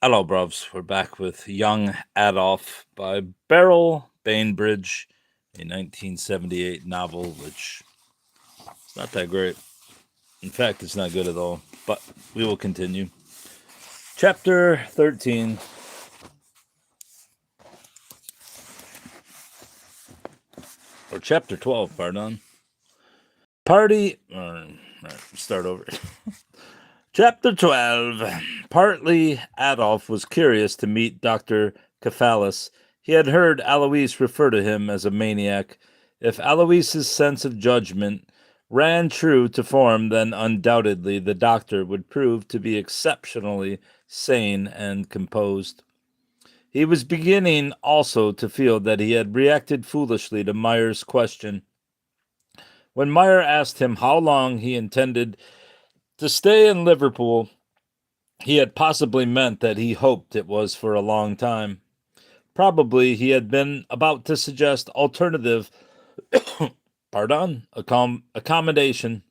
Hello, bruvs. We're back with Young Adolf by Beryl, Bainbridge, a 1978 novel, which is not that great. In fact, it's not good at all. But we will continue. Chapter 13, or Chapter 12, pardon. Party. Start over. Chapter 12. Partly, Adolf was curious to meet Dr. Cephalus. He had heard Alois refer to him as a maniac. If Alois's sense of judgment ran true to form, then undoubtedly the doctor would prove to be exceptionally sane and composed. He was beginning also to feel that he had reacted foolishly to Meyer's question. When Meyer asked him how long he intended to stay in Liverpool, he had possibly meant that he hoped it was for a long time. Probably he had been about to suggest alternative accommodation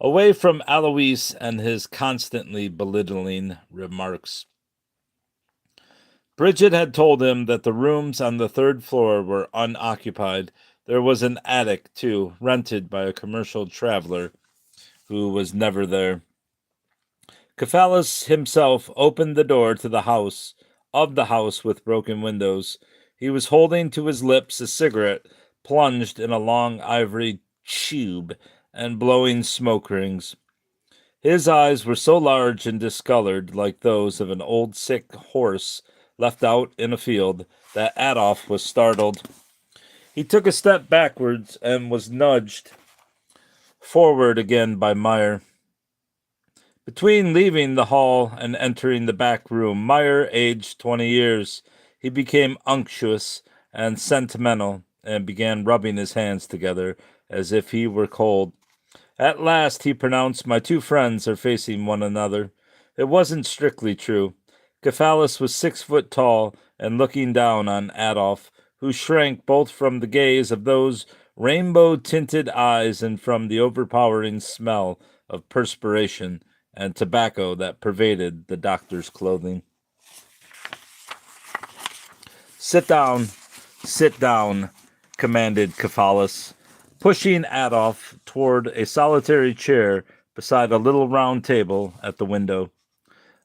away from Alois and his constantly belittling remarks. Bridget had told him that the rooms on the third floor were unoccupied. There was an attic, too, rented by a commercial traveler who was never there. Cephalus himself opened the door to the house with broken windows. He was holding to his lips a cigarette plunged in a long ivory tube and blowing smoke rings. His eyes were so large and discolored, like those of an old sick horse left out in a field, that Adolf was startled. He took a step backwards and was nudged forward again by Meyer. Between leaving the hall and entering the back room, Meyer aged 20 years. He became unctuous and sentimental and began rubbing his hands together as if he were cold. At last he pronounced, "My two friends are facing one another." It wasn't strictly true. Cephalus was 6 foot tall and looking down on Adolf, who shrank both from the gaze of those rainbow-tinted eyes and from the overpowering smell of perspiration and tobacco that pervaded the doctor's clothing. Sit down, commanded Cephalus, pushing Adolf toward a solitary chair beside a little round table at the window.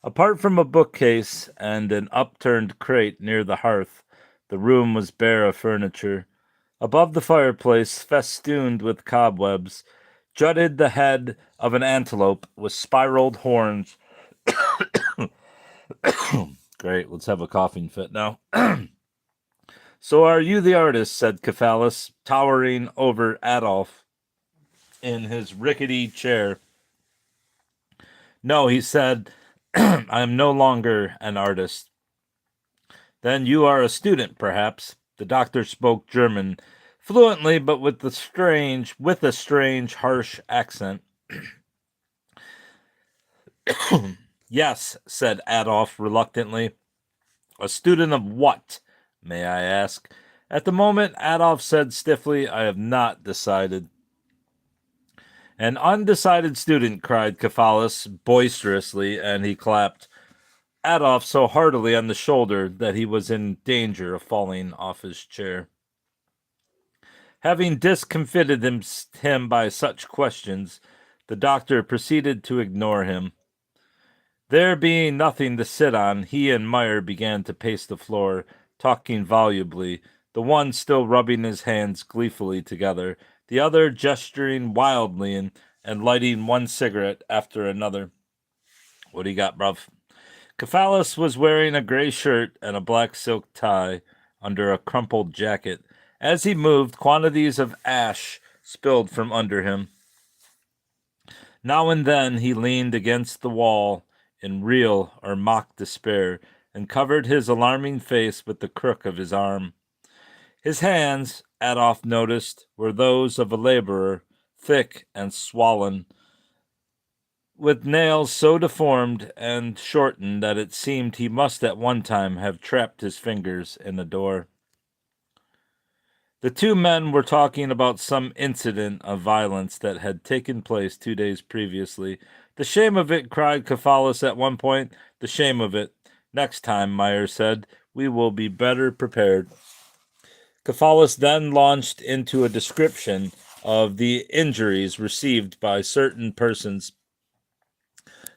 Apart from a bookcase and an upturned crate near the hearth, the room was bare of furniture. Above the fireplace, festooned with cobwebs, jutted the head of an antelope with spiraled horns. Great, let's have a coughing fit now. "So are you the artist?" said Cephalus, towering over Adolf in his rickety chair. "No," he said, "I am no longer an artist." "Then you are a student, perhaps." The doctor spoke German fluently, but with a strange, harsh accent. "Yes," said Adolf reluctantly. "A student of what, may I ask?" At the moment, Adolf said stiffly, "I have not decided." "An undecided student," cried Cephalus boisterously, and he clapped Adolf so heartily on the shoulder that he was in danger of falling off his chair. Having discomfited him by such questions, the doctor proceeded to ignore him. There being nothing to sit on, he and Meyer began to pace the floor, talking volubly, the one still rubbing his hands gleefully together, the other gesturing wildly and lighting one cigarette after another. "What do you got, bruv?" Cephalus was wearing a gray shirt and a black silk tie under a crumpled jacket. As he moved, quantities of ash spilled from under him. Now and then he leaned against the wall in real or mock despair and covered his alarming face with the crook of his arm. His hands, Adolf noticed, were those of a laborer, thick and swollen, with nails so deformed and shortened that it seemed he must at one time have trapped his fingers in a door. The two men were talking about some incident of violence that had taken place 2 days previously. The shame of it, cried Cephalus at one point. The shame of it. Next time, Meyer said, we will be better prepared. Cephalus then launched into a description of the injuries received by certain persons.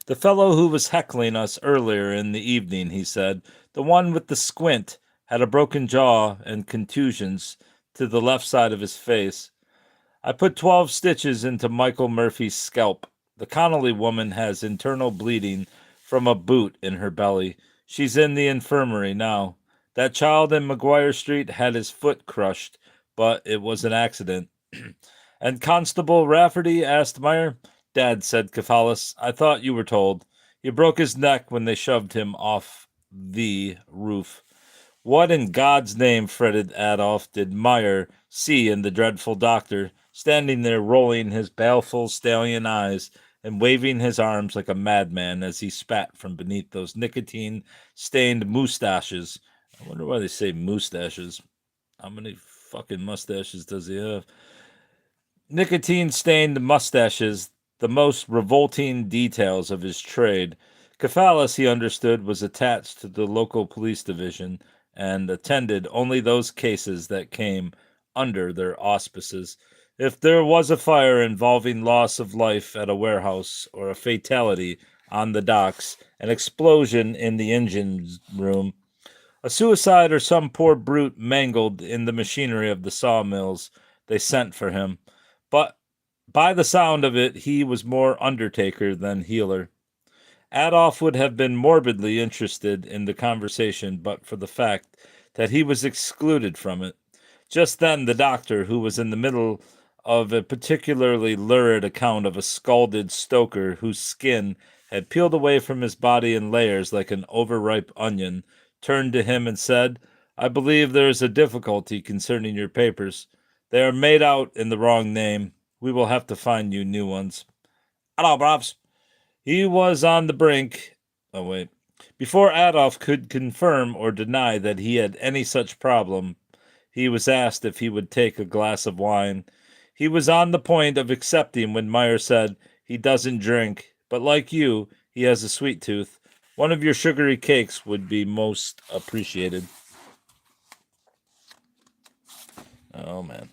The fellow who was heckling us earlier in the evening, he said, the one with the squint, had a broken jaw and contusions to the left side of his face. I put 12 stitches into Michael Murphy's scalp. The Connolly woman has internal bleeding from a boot in her belly. She's in the infirmary now. That child in McGuire Street had his foot crushed, but it was an accident. And Constable Rafferty? Asked Meyer. Dad, said Cephalus. I thought you were told. He broke his neck when they shoved him off the roof. What in God's name, fretted Adolf, did Meyer see in the dreadful doctor, standing there rolling his baleful stallion eyes and waving his arms like a madman as he spat from beneath those nicotine-stained mustaches? I wonder why they say mustaches. How many fucking mustaches does he have? Nicotine-stained mustaches, the most revolting details of his trade. Cephalus, he understood, was attached to the local police division and attended only those cases that came under their auspices. If there was a fire involving loss of life at a warehouse or a fatality on the docks, an explosion in the engine room, a suicide or some poor brute mangled in the machinery of the sawmills, they sent for him. But by the sound of it, he was more undertaker than healer. Adolf would have been morbidly interested in the conversation but for the fact that he was excluded from it. Just then the doctor, who was in the middle of a particularly lurid account of a scalded stoker whose skin had peeled away from his body in layers like an overripe onion, turned to him and said, I believe there is a difficulty concerning your papers. They are made out in the wrong name. We will have to find you new ones. Hello, Bobs. He was on the brink. Oh, wait. Before Adolf could confirm or deny that he had any such problem, he was asked if he would take a glass of wine. He was on the point of accepting when Meyer said, he doesn't drink, but like you, he has a sweet tooth. One of your sugary cakes would be most appreciated. Oh, man.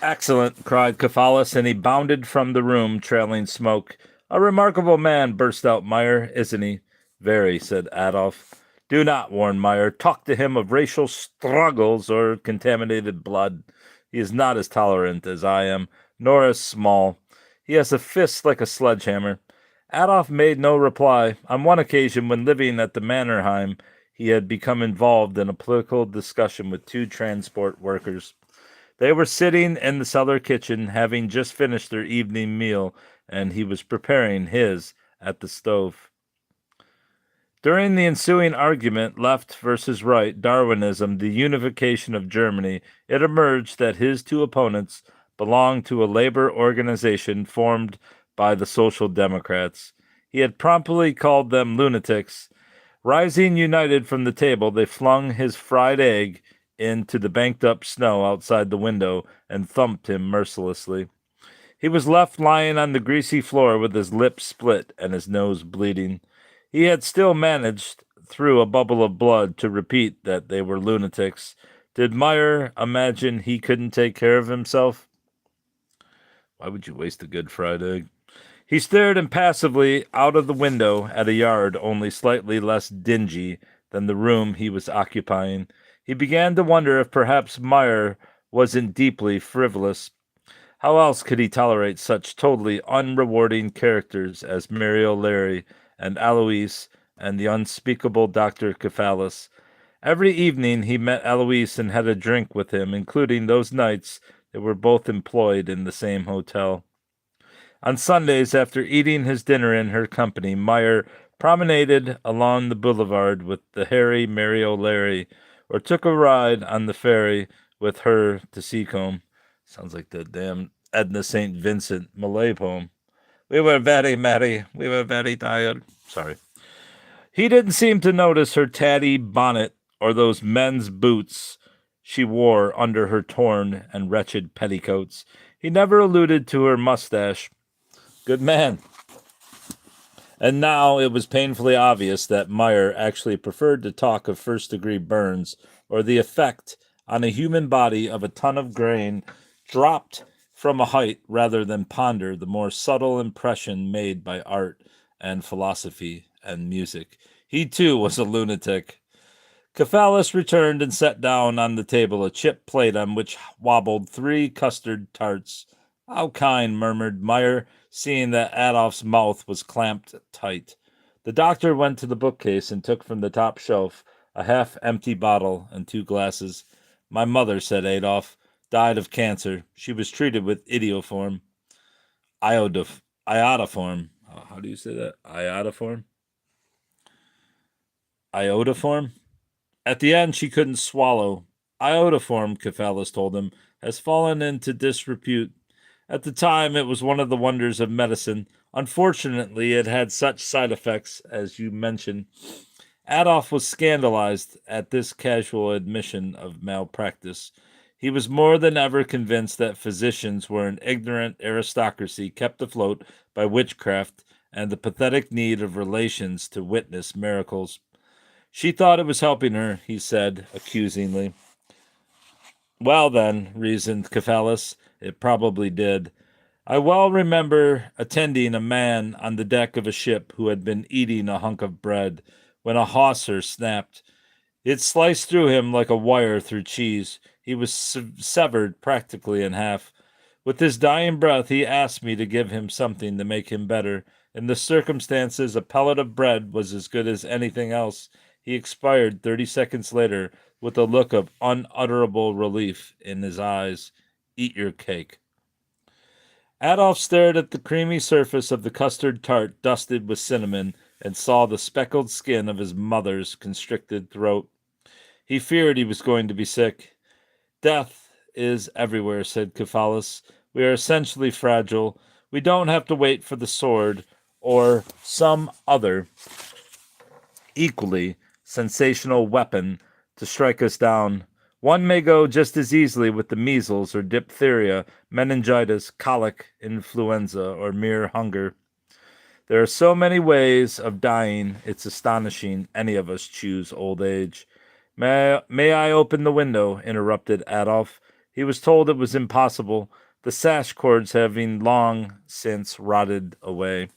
Excellent, cried Cephalus, and he bounded from the room, trailing smoke. A remarkable man, burst out Meyer, isn't he? Very, said Adolf. Do not, warned Meyer. Talk to him of racial struggles or contaminated blood. He is not as tolerant as I am, nor as small. He has a fist like a sledgehammer. Adolf made no reply. On one occasion, when living at the Mannerheim, he had become involved in a political discussion with two transport workers. They were sitting in the cellar kitchen, having just finished their evening meal, and he was preparing his at the stove. During the ensuing argument, left versus right, Darwinism, the unification of Germany, it emerged that his two opponents belonged to a labor organization formed by the Social Democrats. He had promptly called them lunatics. Rising united from the table, they flung his fried egg into the banked-up snow outside the window and thumped him mercilessly. He was left lying on the greasy floor with his lips split and his nose bleeding. He had still managed, through a bubble of blood, to repeat that they were lunatics. Did Meyer imagine he couldn't take care of himself? Why would you waste a good fried egg? He stared impassively out of the window at a yard only slightly less dingy than the room he was occupying. He began to wonder if perhaps Meyer wasn't deeply frivolous. How else could he tolerate such totally unrewarding characters as Mary O'Leary and Alois and the unspeakable Dr. Cephalus? Every evening he met Alois and had a drink with him, including those nights they were both employed in the same hotel. On Sundays, after eating his dinner in her company, Meyer promenaded along the boulevard with the hairy Mary O'Leary, or took a ride on the ferry with her to Seacombe. Sounds like the damn Edna St. Vincent Malay poem. We were very merry. We were very tired. Sorry. He didn't seem to notice her tatty bonnet or those men's boots she wore under her torn and wretched petticoats. He never alluded to her mustache. Good man. And now it was painfully obvious that Meyer actually preferred to talk of first-degree burns or the effect on a human body of a ton of grain dropped from a height rather than ponder the more subtle impression made by art and philosophy and music. He, too, was a lunatic. Cephalus returned and set down on the table a chip plate on which wobbled 3 custard tarts. How kind, murmured Meyer, seeing that Adolf's mouth was clamped tight. The doctor went to the bookcase and took from the top shelf a half-empty bottle and 2 glasses. My mother, said Adolf, died of cancer. She was treated with iodoform. Iodoform. How do you say that? Iodoform? Iodoform? At the end, she couldn't swallow. Iodoform, Cephalus told him, has fallen into disrepute. At the time, it was one of the wonders of medicine. Unfortunately, it had such side effects, as you mentioned. Adolf was scandalized at this casual admission of malpractice. He was more than ever convinced that physicians were an ignorant aristocracy kept afloat by witchcraft and the pathetic need of relations to witness miracles. She thought it was helping her, he said, accusingly. Well, then, reasoned Cephalus, it probably did. I well remember attending a man on the deck of a ship who had been eating a hunk of bread when a hawser snapped. It sliced through him like a wire through cheese. He was severed practically in half. With his dying breath, he asked me to give him something to make him better. In the circumstances, a pellet of bread was as good as anything else. He expired 30 seconds later with a look of unutterable relief in his eyes. Eat your cake. Adolf stared at the creamy surface of the custard tart dusted with cinnamon and saw the speckled skin of his mother's constricted throat. He feared he was going to be sick. Death is everywhere, said Cephalus. We are essentially fragile. We don't have to wait for the sword or some other equally sensational weapon to strike us down. One may go just as easily with the measles or diphtheria, meningitis, colic, influenza, or mere hunger. There are so many ways of dying, it's astonishing any of us choose old age. May I open the window? Interrupted Adolf. He was told it was impossible, the sash cords having long since rotted away.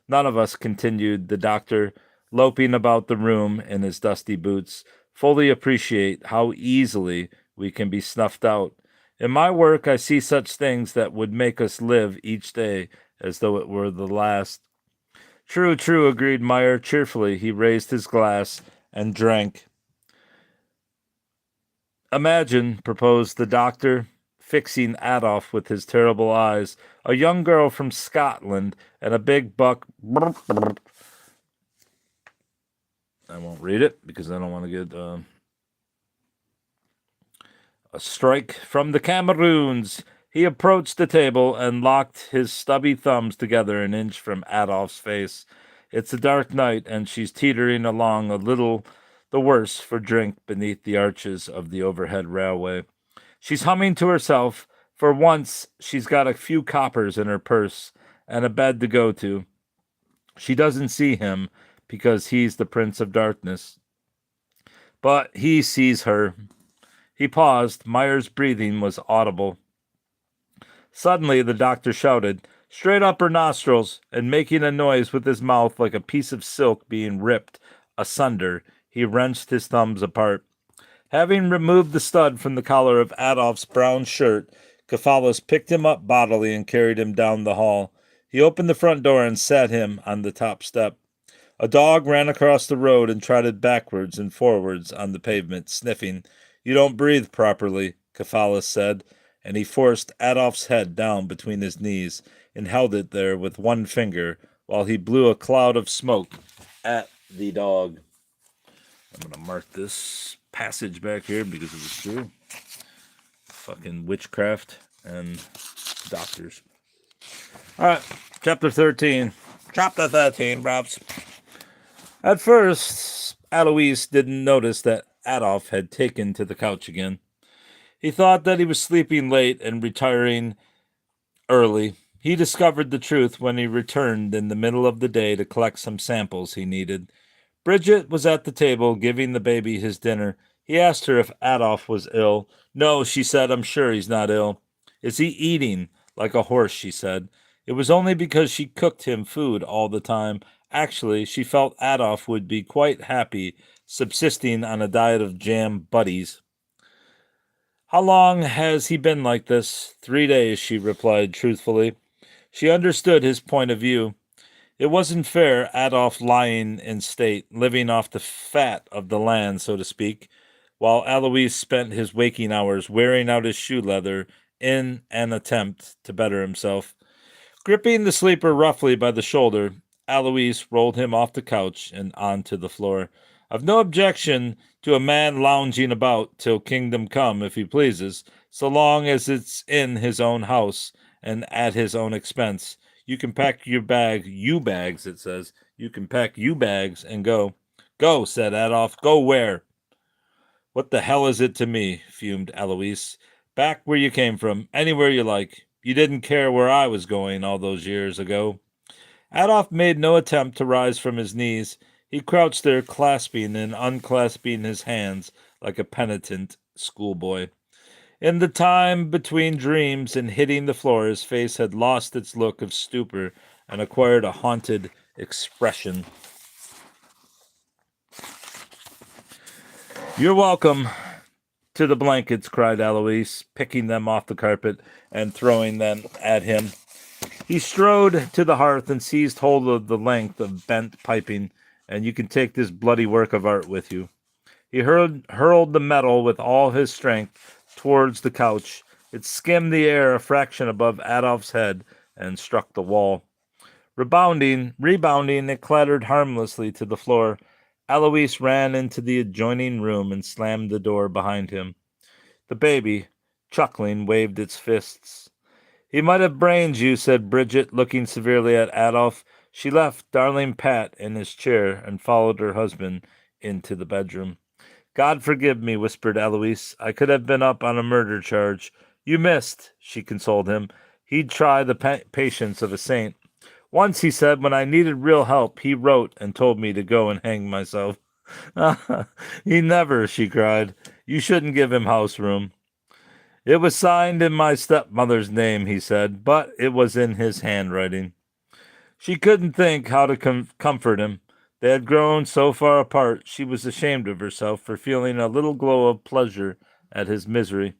None of us, continued the doctor, loping about the room in his dusty boots, fully appreciate how easily we can be snuffed out. In my work, I see such things that would make us live each day as though it were the last. True, true, agreed Meyer cheerfully. He raised his glass and drank. Imagine, proposed the doctor, fixing Adolf with his terrible eyes, a young girl from Scotland and a big buck. I won't read it because I don't want to get a strike from the Cameroons. He approached the table and locked his stubby thumbs together an inch from Adolf's face. It's a dark night, and she's teetering along a little the worse for drink beneath the arches of the overhead railway. She's humming to herself. For once, she's got a few coppers in her purse and a bed to go to. She doesn't see him because he's the Prince of Darkness. But he sees her. He paused. Meyer's breathing was audible. Suddenly, the doctor shouted, straight up her nostrils, and making a noise with his mouth like a piece of silk being ripped asunder, he wrenched his thumbs apart. Having removed the stud from the collar of Adolf's brown shirt, Cephalus picked him up bodily and carried him down the hall. He opened the front door and sat him on the top step. A dog ran across the road and trotted backwards and forwards on the pavement, sniffing. You don't breathe properly, Cephalus said, and he forced Adolf's head down between his knees and held it there with one finger while he blew a cloud of smoke at the dog. I'm going to mark this passage back here because it was true. Fucking witchcraft and doctors. All right, chapter 13. Chapter 13, Robs. At first, Alois didn't notice that Adolf had taken to the couch again. He thought that he was sleeping late and retiring early. He discovered the truth when he returned in the middle of the day to collect some samples he needed. Bridget was at the table giving the baby his dinner. He asked her if Adolf was ill. No, she said, I'm sure he's not ill. Is he eating? Like a horse, she said. It was only because she cooked him food all the time. Actually, she felt Adolf would be quite happy subsisting on a diet of jam buddies. How long has he been like this? 3 days, she replied truthfully. She understood his point of view. It wasn't fair, Adolf lying in state, living off the fat of the land, so to speak, while Alois spent his waking hours wearing out his shoe leather in an attempt to better himself. Gripping the sleeper roughly by the shoulder, Alois rolled him off the couch and onto the floor. I've no objection to a man lounging about till kingdom come, if he pleases, so long as it's in his own house and at his own expense. You can pack your bags, it says. You can pack you bags and go. Go, said Adolf. Go where? What the hell is it to me? Fumed Alois. Back where you came from, anywhere you like. You didn't care where I was going all those years ago. Adolf made no attempt to rise from his knees. He crouched there, clasping and unclasping his hands like a penitent schoolboy. In the time between dreams and hitting the floor, his face had lost its look of stupor and acquired a haunted expression. You're welcome to the blankets, cried Alois, picking them off the carpet and throwing them at him. He strode to the hearth and seized hold of the length of bent piping, and you can take this bloody work of art with you. He hurled the metal with all his strength towards the couch. It skimmed the air a fraction above Adolf's head and struck the wall. Rebounding, it clattered harmlessly to the floor. Alois ran into the adjoining room and slammed the door behind him. The baby, chuckling, waved its fists. He might have brains you, said Bridget, looking severely at Adolf. She left darling Pat in his chair and followed her husband into the bedroom. God forgive me, whispered Alois. I could have been up on a murder charge. You missed, she consoled him. He'd try the patience of a saint. Once, he said, when I needed real help, he wrote and told me to go and hang myself. He never, she cried. You shouldn't give him house room. It was signed in my stepmother's name, he said, but it was in his handwriting. She couldn't think how to comfort him. They had grown so far apart, she was ashamed of herself for feeling a little glow of pleasure at his misery.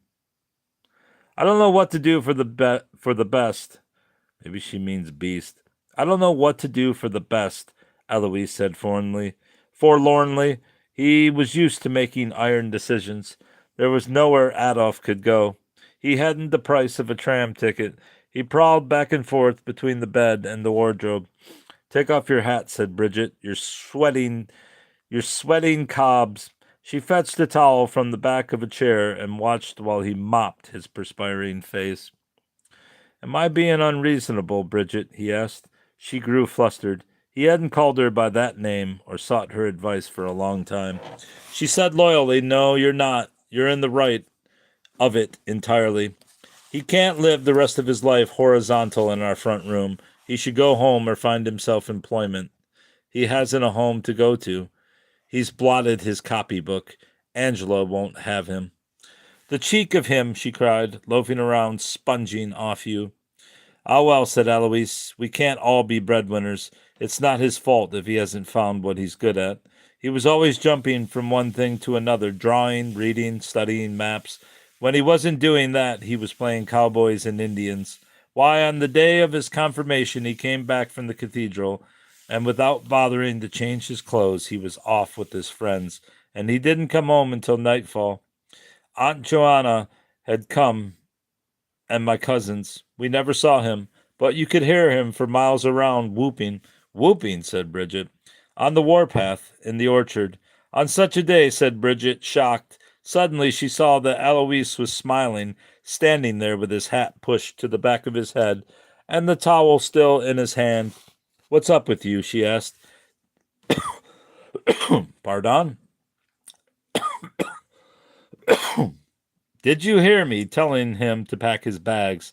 I don't know what to do for the best. Maybe she means beast. I don't know what to do for the best, Alois said forlornly. He was used to making iron decisions. There was nowhere Adolf could go. He hadn't the price of a tram ticket. He prowled back and forth between the bed and the wardrobe. Take off your hat, said Bridget. You're sweating cobs. She fetched a towel from the back of a chair and watched while he mopped his perspiring face. Am I being unreasonable, Bridget? He asked. She grew flustered. He hadn't called her by that name or sought her advice for a long time. She said loyally, No, you're not. You're in the right of it entirely. He can't live the rest of his life horizontal in our front room. He should go home or find himself employment. He hasn't a home to go to. He's blotted his copybook. Angela won't have him. The cheek of him, she cried, loafing around, sponging off you. Ah, well, said Alois, we can't all be breadwinners. It's not his fault if he hasn't found what he's good at. He was always jumping from one thing to another, drawing, reading, studying maps. When he wasn't doing that, he was playing cowboys and Indians. Why, on the day of his confirmation, he came back from the cathedral, and without bothering to change his clothes, he was off with his friends, and he didn't come home until nightfall. Aunt Joanna had come, and my cousins. We never saw him, but you could hear him for miles around whooping. Whooping, said Bridget. On the warpath, in the orchard. On such a day, said Bridget, shocked. Suddenly she saw that Alois was smiling, standing there with his hat pushed to the back of his head, and the towel still in his hand. What's up with you? She asked. Pardon? Did you hear me telling him to pack his bags?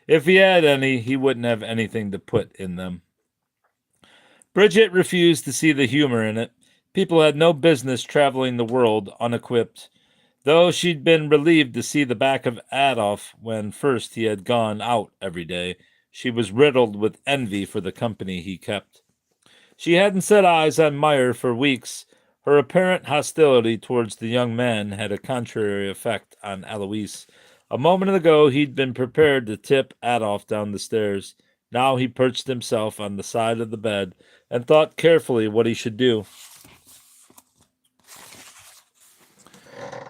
If he had any, he wouldn't have anything to put in them. Bridget refused to see the humor in it. People had no business traveling the world unequipped. Though she'd been relieved to see the back of Adolf when first he had gone out every day, she was riddled with envy for the company he kept. She hadn't set eyes on Meyer for weeks. Her apparent hostility towards the young man had a contrary effect on Eloise. A moment ago he'd been prepared to tip Adolf down the stairs. Now he perched himself on the side of the bed and thought carefully what he should do.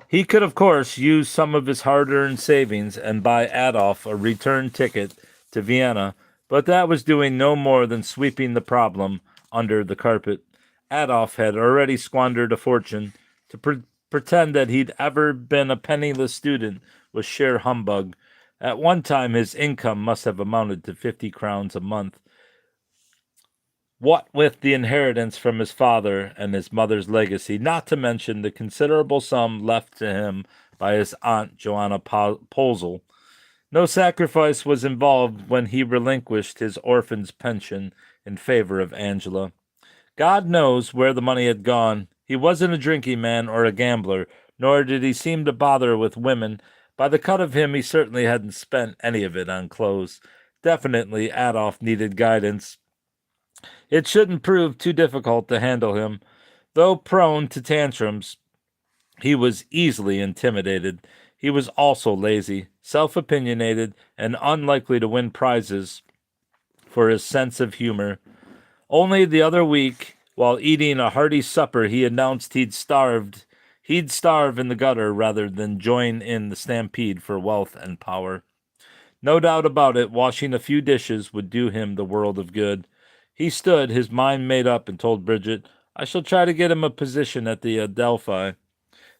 He could, of course, use some of his hard-earned savings and buy Adolf a return ticket to Vienna, but that was doing no more than sweeping the problem under the carpet. Adolf had already squandered a fortune. To pretend that he'd ever been a penniless student was sheer humbug. At one time his income must have amounted to 50 crowns a month. What with the inheritance from his father and his mother's legacy, not to mention the considerable sum left to him by his aunt Joanna Posel, no sacrifice was involved when he relinquished his orphan's pension in favor of Angela. God knows where the money had gone. He wasn't a drinking man or a gambler, nor did he seem to bother with women. By the cut of him, he certainly hadn't spent any of it on clothes. Definitely, Adolf needed guidance. It shouldn't prove too difficult to handle him. Though prone to tantrums, he was easily intimidated. He was also lazy, self-opinionated, and unlikely to win prizes for his sense of humor. Only the other week, while eating a hearty supper, he announced he'd starve in the gutter rather than join in the stampede for wealth and power. No doubt about it, washing a few dishes would do him the world of good. He stood, his mind made up, and told Bridget, I shall try to get him a position at the Adelphi.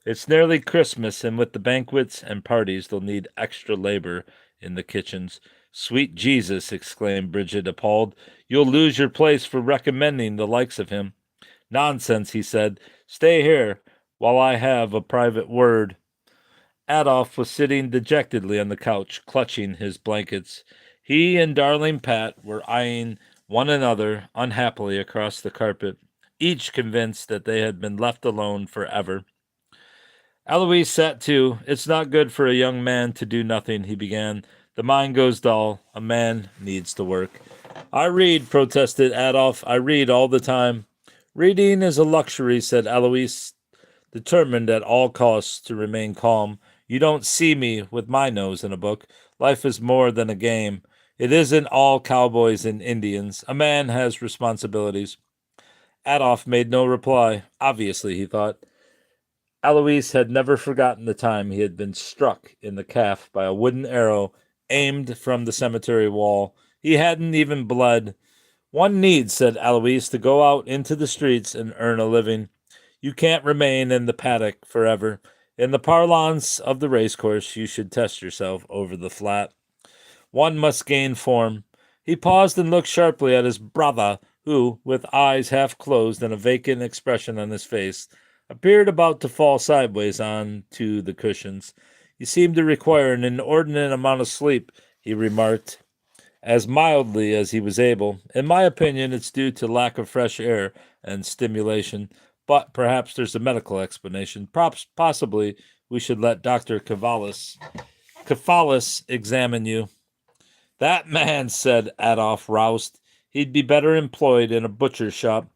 It's nearly Christmas, and with the banquets and parties, they'll need extra labor in the kitchens. Sweet Jesus, exclaimed Bridget, appalled. You'll lose your place for recommending the likes of him. Nonsense, he said. Stay here while I have a private word. Adolf was sitting dejectedly on the couch, clutching his blankets. He and darling Pat were eyeing one another unhappily across the carpet, each convinced that they had been left alone forever. Eloise sat too. It's not good for a young man to do nothing, he began. The mind goes dull. A man needs to work. I read, protested Adolf. I read all the time. Reading is a luxury, said Eloise, determined at all costs to remain calm. You don't see me with my nose in a book. Life is more than a game. It isn't all cowboys and Indians. A man has responsibilities. Adolf made no reply. Obviously, he thought. Eloise had never forgotten the time he had been struck in the calf by a wooden arrow aimed from the cemetery wall. He hadn't even bled. One needs, said Eloise, to go out into the streets and earn a living. You can't remain in the paddock forever. In the parlance of the racecourse, you should test yourself over the flat. One must gain form. He paused and looked sharply at his brother, who, with eyes half closed and a vacant expression on his face, appeared about to fall sideways on to the cushions. You seem to require an inordinate amount of sleep, he remarked, as mildly as he was able. In my opinion, it's due to lack of fresh air and stimulation, but perhaps there's a medical explanation. Possibly we should let Dr. Cavalis examine you. That man, said Adolf, roused. He'd be better employed in a butcher's shop.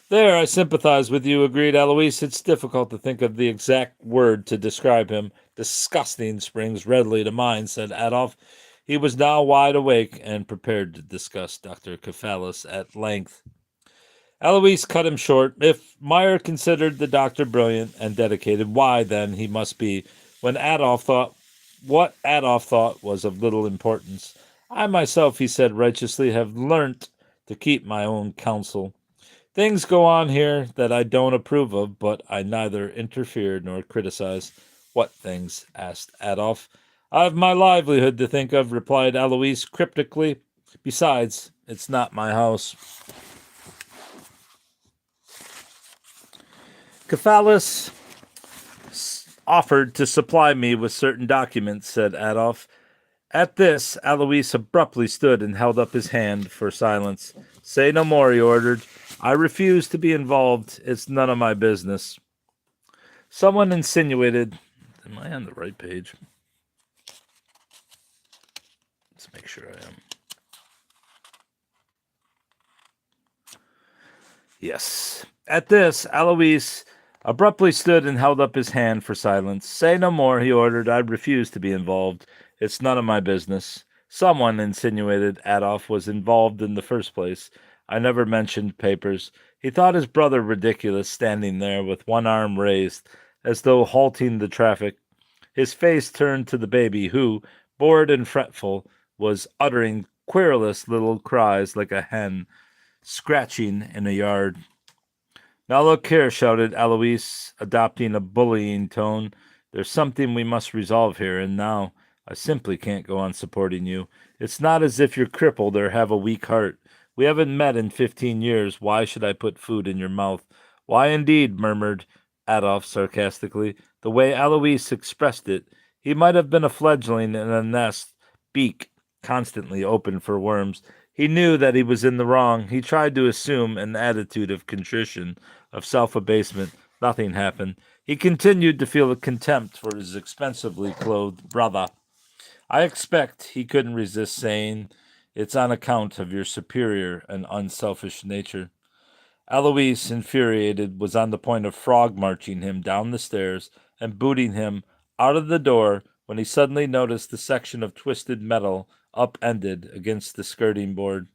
There, I sympathize with you, agreed Eloise. It's difficult to think of the exact word to describe him. Disgusting springs readily to mind, said Adolf. He was now wide awake and prepared to discuss Dr. Cephalus at length. Eloise cut him short. If Meyer considered the doctor brilliant and dedicated, why, then, he must be, what Adolf thought was of little importance. I myself, he said righteously, have learnt to keep my own counsel. Things go on here that I don't approve of, but I neither interfere nor criticize. What things? Asked Adolf. I've my livelihood to think of, replied Eloise cryptically. Besides, it's not my house. Cephalus offered to supply me with certain documents, said Adolf. At this, Alois abruptly stood and held up his hand for silence. Say no more, he ordered. I refuse to be involved. It's none of my business. Someone insinuated. Am I on the right page? Let's make sure I am. Yes. At this, Alois abruptly stood and held up his hand for silence. Say no more, he ordered. I refuse to be involved. It's none of my business. Someone insinuated Adolf was involved in the first place. I never mentioned papers. He thought his brother ridiculous, standing there with one arm raised, as though halting the traffic. His face turned to the baby, who, bored and fretful, was uttering querulous little cries like a hen scratching in a yard. Now look here, shouted Alois, adopting a bullying tone. There's something we must resolve here, and now. I simply can't go on supporting you. It's not as if you're crippled or have a weak heart. We haven't met in 15 years. Why should I put food in your mouth? Why indeed, murmured Adolf sarcastically. The way Alois expressed it, he might have been a fledgling in a nest, beak constantly open for worms. He knew that he was in the wrong. He tried to assume an attitude of contrition, of self-abasement. Nothing happened. He continued to feel a contempt for his expensively clothed brother. I expect, he couldn't resist saying, it's on account of your superior and unselfish nature. Alois, infuriated, was on the point of frog-marching him down the stairs and booting him out of the door when he suddenly noticed the section of twisted metal upended against the skirting board.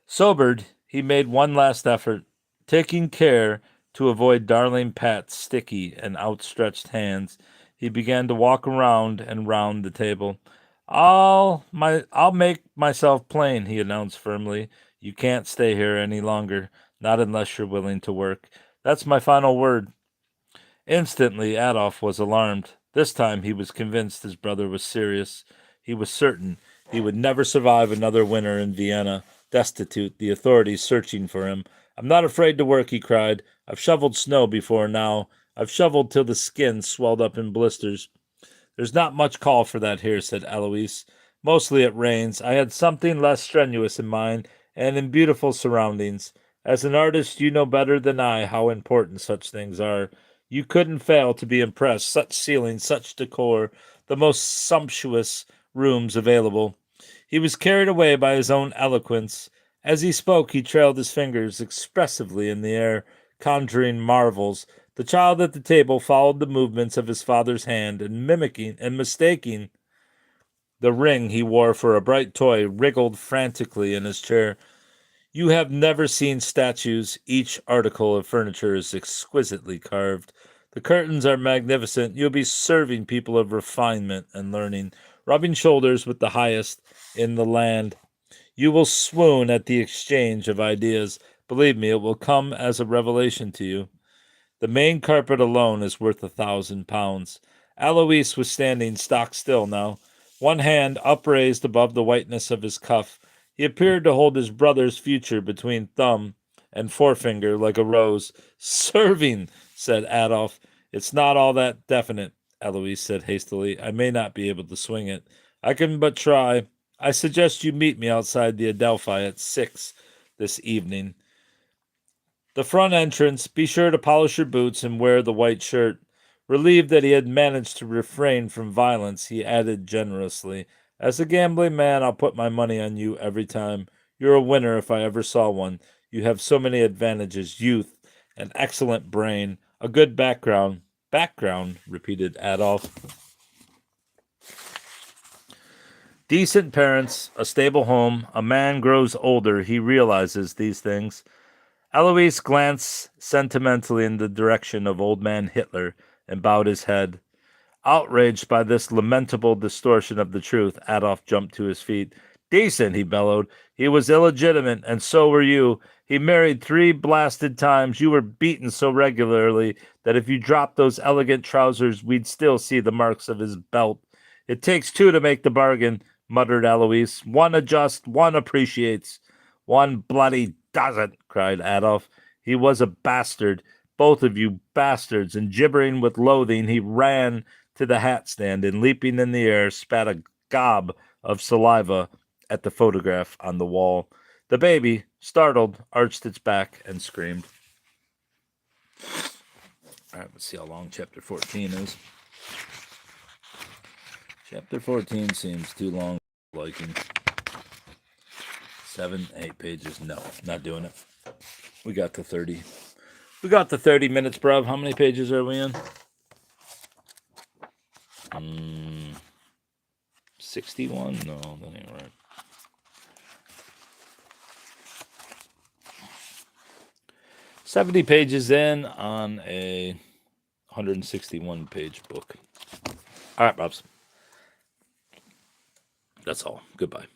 Sobered, he made one last effort, taking care to avoid darling Pat's sticky and outstretched hands. He began to walk around and round the table. I'll make myself plain, he announced firmly. You can't stay here any longer, not unless you're willing to work. That's my final word. Instantly, Adolf was alarmed. This time he was convinced his brother was serious. He was certain he would never survive another winter in Vienna, destitute, the authorities searching for him. I'm not afraid to work, he cried. I've shoveled snow before now. I've shoveled till the skin swelled up in blisters. There's not much call for that here, said Alois. Mostly it rains. I had something less strenuous in mind, and in beautiful surroundings. As an artist, you know better than I how important such things are. You couldn't fail to be impressed. Such ceilings, such decor, the most sumptuous rooms available. He was carried away by his own eloquence. As he spoke, he trailed his fingers expressively in the air, conjuring marvels. The child at the table followed the movements of his father's hand, and mimicking and mistaking the ring he wore for a bright toy, wriggled frantically in his chair. You have never seen statues. Each article of furniture is exquisitely carved. The curtains are magnificent. You'll be serving people of refinement and learning, rubbing shoulders with the highest in the land. You will swoon at the exchange of ideas. Believe me, it will come as a revelation to you. The main carpet alone is worth £1,000. Alois was standing stock still now, one hand upraised above the whiteness of his cuff. He appeared to hold his brother's future between thumb and forefinger like a rose. Serving, said Adolf. It's not all that definite, Alois said hastily. I may not be able to swing it. I can but try. I suggest you meet me outside the Adelphi at 6 this evening. The front entrance. Be sure to polish your boots and wear the white shirt. Relieved that he had managed to refrain from violence, he added generously, as a gambling man, I'll put my money on you every time. You're a winner if I ever saw one. You have so many advantages, youth, an excellent brain, a good background. Background, repeated Adolf. Decent parents, a stable home. A man grows older, he realizes these things. Alois glanced sentimentally in the direction of old man Hitler and bowed his head. Outraged by this lamentable distortion of the truth, Adolf jumped to his feet. Decent, he bellowed. He was illegitimate, and so were you. He married 3 blasted times. You were beaten so regularly that if you dropped those elegant trousers, we'd still see the marks of his belt. It takes 2 to make the bargain, muttered Alois. One adjusts, one appreciates. One bloody doesn't, cried Adolf. He was a bastard. both of you bastards, and gibbering with loathing, he ran to the hat stand and, leaping in the air, spat a gob of saliva at the photograph on the wall. The baby, startled, arched its back and screamed. All right, let's see how long chapter 14 is. Chapter 14 seems too long for liking. 7, 8 pages. No, not doing it. We got to 30. We got to 30 minutes, bruv. How many pages are we in? 61? No, that ain't right. 70 pages in on a 161-page book. All right, Bobs. That's all. Goodbye.